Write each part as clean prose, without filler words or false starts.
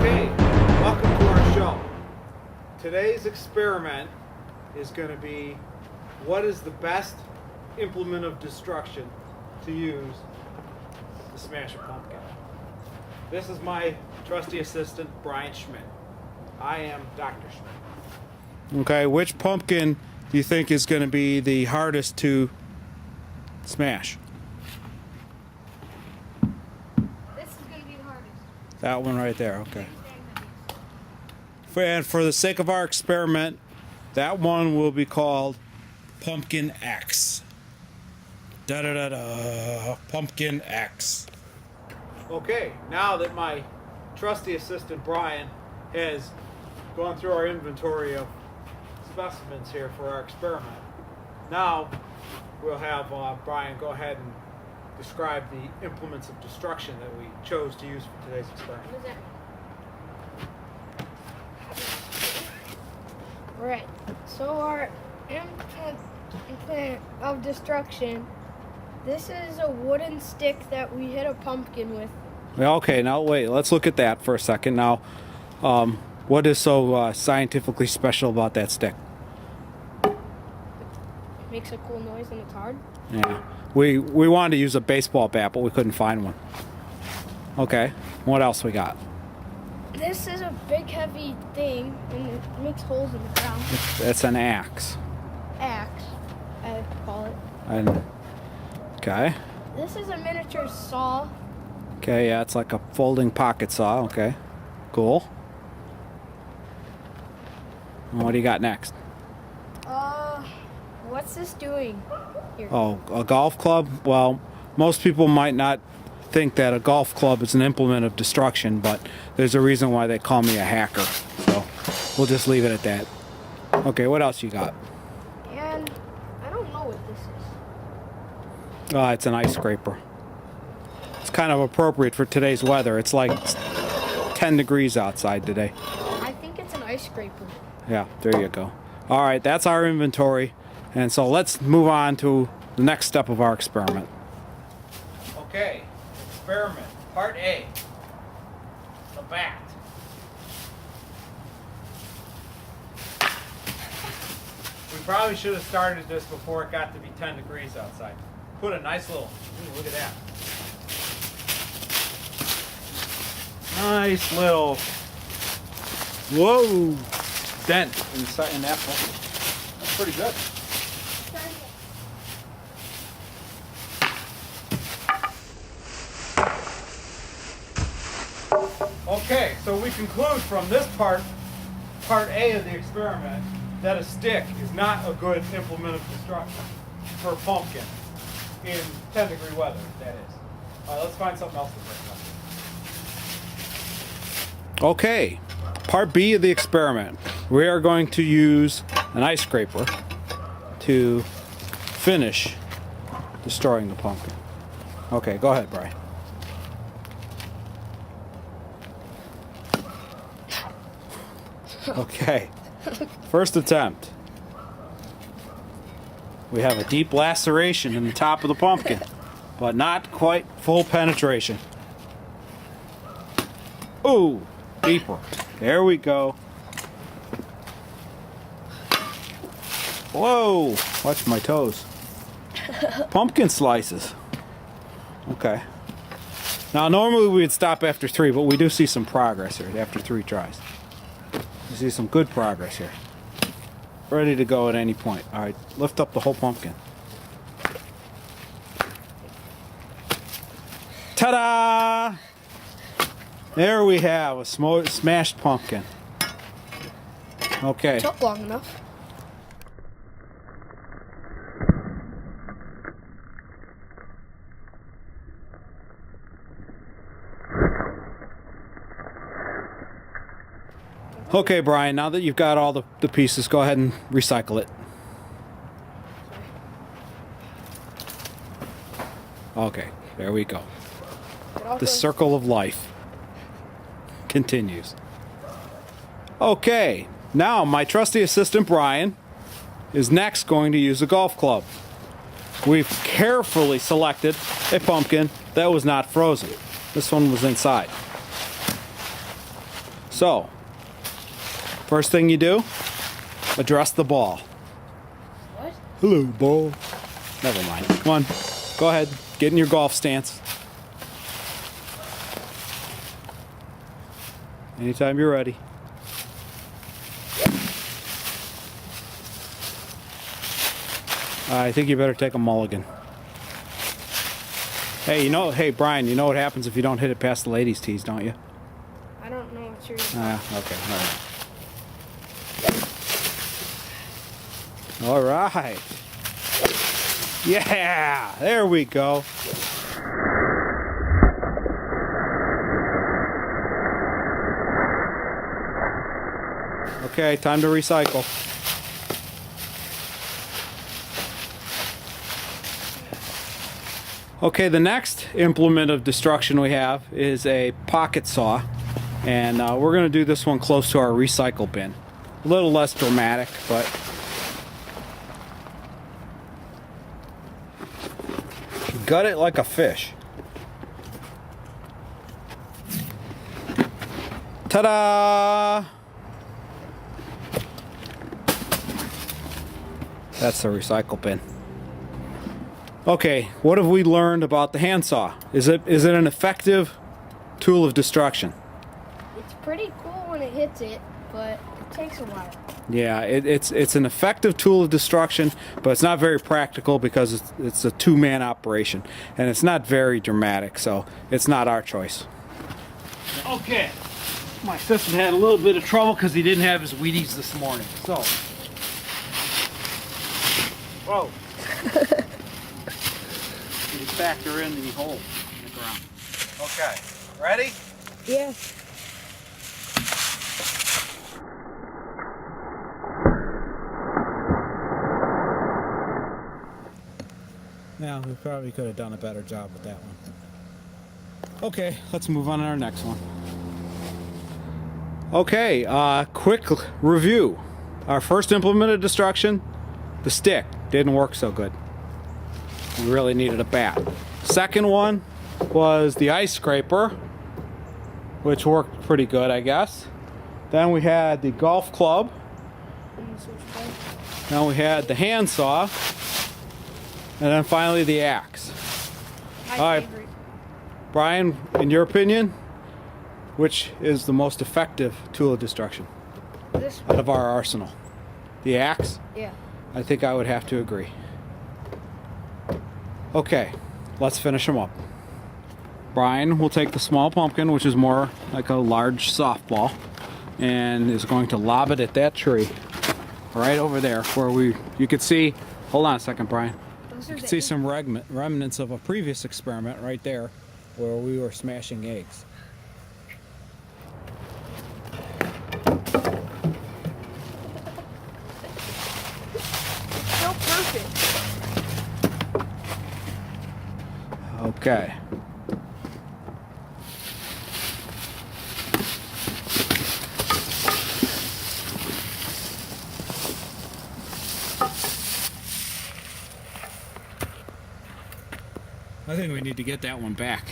Okay, welcome to our show. Today's experiment is going to be what is the best implement of destruction to use to smash a pumpkin. This is my trusty assistant, Bryan Schmidt. I am Dr. Schmidt. Okay, which pumpkin do you think is going to be the hardest to smash? This is going to be the hardest. That one right there, okay. And for the sake of our experiment, that one will be called Pumpkin X. Da-da-da-da, Pumpkin X. Okay, now that my trusty assistant, Bryan, has gone through our inventory of specimens here for our experiment, now we'll have Bryan go ahead and describe the implements of destruction that we chose to use for today's experiment. What is that? Right. So our implement of destruction. This is a wooden stick that we hit a pumpkin with. Okay, now wait, let's look at that for a second. Now, what is so scientifically special about that stick? It makes a cool noise and it's hard. Yeah, we wanted to use a baseball bat, but we couldn't find one. Okay, what else we got? This is a big heavy thing and it makes holes in the ground. It's an axe. Axe, I call it. Okay. This is a miniature saw. Okay, yeah, it's like a folding pocket saw. Okay, cool. And what do you got next? What's this doing here? Oh, a golf club? Well, most people might not think that a golf club is an implement of destruction, but there's a reason why they call me a hacker. So we'll just leave it at that. Okay, what else you got? And I don't know what this is. It's an ice scraper. It's kind of appropriate for today's weather. It's like 10 degrees outside today. I think it's an ice scraper. Yeah, there you go. All right, that's our inventory. And so let's move on to the next step of our experiment. Okay, experiment, part A, the bat. We probably should have started this before it got to be 10 degrees outside. Put a nice little, ooh, look at that. Nice little, whoa, dent in that one. That's pretty good. Okay, so we conclude from this part A of the experiment, that a stick is not a good implement of destruction for a pumpkin in 10-degree weather, that is. All right, let's find something else to break up. Okay, part B of the experiment. We are going to use an ice scraper to finish destroying the pumpkin. Okay, go ahead, Bryan. Okay, first attempt. We have a deep laceration in the top of the pumpkin, but not quite full penetration. Ooh, deeper. There we go. Whoa, watch my toes. Pumpkin slices. Okay. Now, normally we would stop after 3, but we do see some progress here after 3 tries. You see some good progress here. Ready to go at any point. All right, lift up the whole pumpkin. Ta-da! There we have a smashed pumpkin. Okay. Took long enough. Okay, Bryan, now that you've got all the pieces, go ahead and recycle it. Okay, there we go. The circle of life continues. Okay, now my trusty assistant, Bryan, is next going to use a golf club. We've carefully selected a pumpkin that was not frozen. This one was inside. So, first thing you do, address the ball. What? Hello, ball. Never mind. Come on. Go ahead. Get in your golf stance. Anytime you're ready. I think you better take a mulligan. Hey, Brian, you know what happens if you don't hit it past the ladies' tees, don't you? I don't know what you're. Okay, all right. All right. Yeah, there we go. Okay, time to recycle. Okay, the next implement of destruction we have is a pocket saw, and we're going to do this one close to our recycle bin. A little less dramatic, but gut it like a fish. Ta-da! That's the recycle bin. Okay, what have we learned about the handsaw? Is it an effective tool of destruction? It's pretty cool when it hits it, but it takes a while. Yeah, it's an effective tool of destruction, but it's not very practical because it's a two-man operation, and it's not very dramatic, so it's not our choice. Okay, my assistant had a little bit of trouble because he didn't have his Wheaties this morning, so. Whoa. You factor in the hole in the ground. Okay, ready? Yeah. Yeah, we probably could have done a better job with that one. Okay, let's move on to our next one. Okay, quick review. Our first implement of destruction, the stick, didn't work so good. We really needed a bat. Second one was the ice scraper, which worked pretty good, I guess. Then we had the golf club. Then we had the handsaw. And then finally the axe. My All right, favorite. Brian, in your opinion, which is the most effective tool of destruction This out of our arsenal? The axe? Yeah. I think I would have to agree. Okay, let's finish them up. Brian will take the small pumpkin, which is more like a large softball, and is going to lob it at that tree right over there where you could see, hold on a second, Brian. Those You are can the see some remnants of a previous experiment right there where we were smashing eggs. so perfect. Okay. I think we need to get that one back.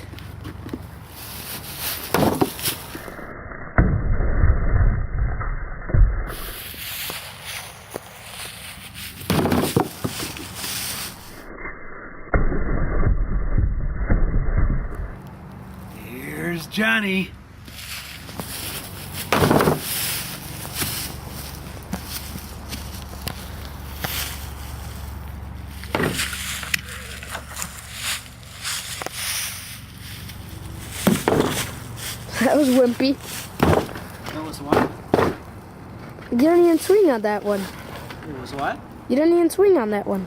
Here's Johnny. That was wimpy. That was what? You didn't even swing on that one. It was what? You didn't even swing on that one.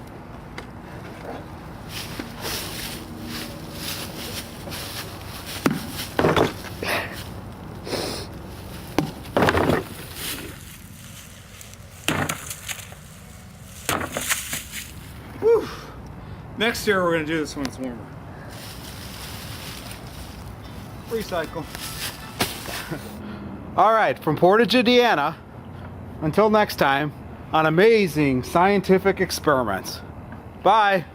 Whew. Next year we're going to do this when it's warmer. Recycle. All right, from Portage, Indiana, until next time, on amazing scientific experiments. Bye.